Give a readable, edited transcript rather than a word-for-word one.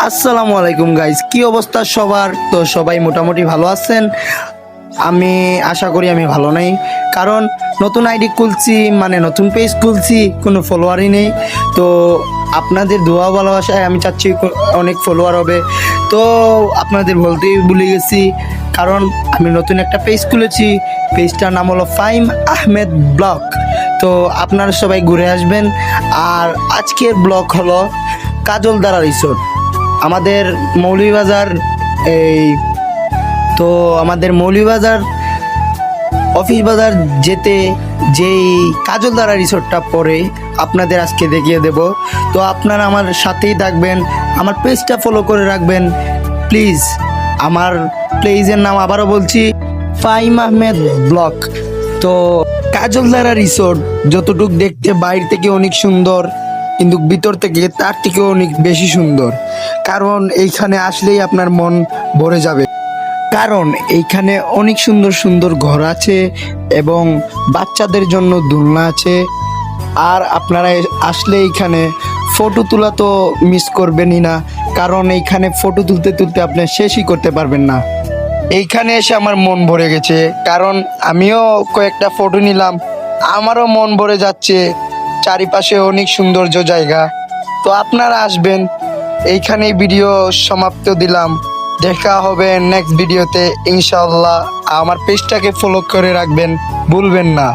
আসসালামু আলাইকুম গাইস, কি অবস্থা সবার? তো সবাই মোটামুটি ভালো আছেন? আমি আশা করি আমি ভালো নেই, কারণ নতুন আইডি খুলছি, মানে নতুন পেজ খুলছি, কোনো ফলোয়ারই নেই। তো আপনাদের দোয়া ভালোবাসায় আমি চাচ্ছি অনেক ফলোয়ার হবে। তো আপনাদের বলতেই ভুলে গেছি, কারণ আমি নতুন একটা পেজ খুলেছি। পেজটার নাম হলো ফাইম আহমেদ ব্লগ। তো আপনারা সবাই ঘুরে আসবেন। আর আজকের ব্লগ হলো কাজলদারা রিসোর্ট, আমাদের মৌলভীবাজার। এই তো আমাদের মৌলভীবাজার অফিস বাজার যেতে যেই কাজলদারা রিসোর্টটা পড়ে আপনাদের আজকে দেখিয়ে দেব। তো আপনারা আমার সাথেই থাকবেন, আমার পেজটা ফলো করে রাখবেন প্লিজ। আমার পেজের নাম আবারও বলছি, ফাইম আহমেদ ব্লগ। তো কাজলদারা রিসোর্ট যতটুক দেখতে বাইরে থেকে অনেক সুন্দর, কিন্তু ভিতর থেকে তার থেকেও অনেক বেশি সুন্দর। কারণ এইখানে আসলেই আপনার মন ভরে যাবে, কারণ এইখানে অনেক সুন্দর সুন্দর ঘর আছে এবং বাচ্চাদের জন্য দোলনা আছে। আর আপনারা আসলে এইখানে ফটো তোলা তো মিস করবেনই না, কারণ এইখানে ফটো তুলতে তুলতে আপনি শেষই করতে পারবেন না। এইখানে এসে আমার মন ভরে গেছে, কারণ আমিও কয়েকটা ফটো নিলাম, আমারও মন ভরে যাচ্ছে। চারিপাশে অনেক সৌন্দর্য জায়গা। তো আপনারা আসবেন। এইখানেই ভিডিও সমাপ্ত দিলাম। দেখা হবে নেক্সট ভিডিওতে ইনশাআল্লাহ। আমার পেজটাকে ফলো করে রাখবেন, ভুলবেন না।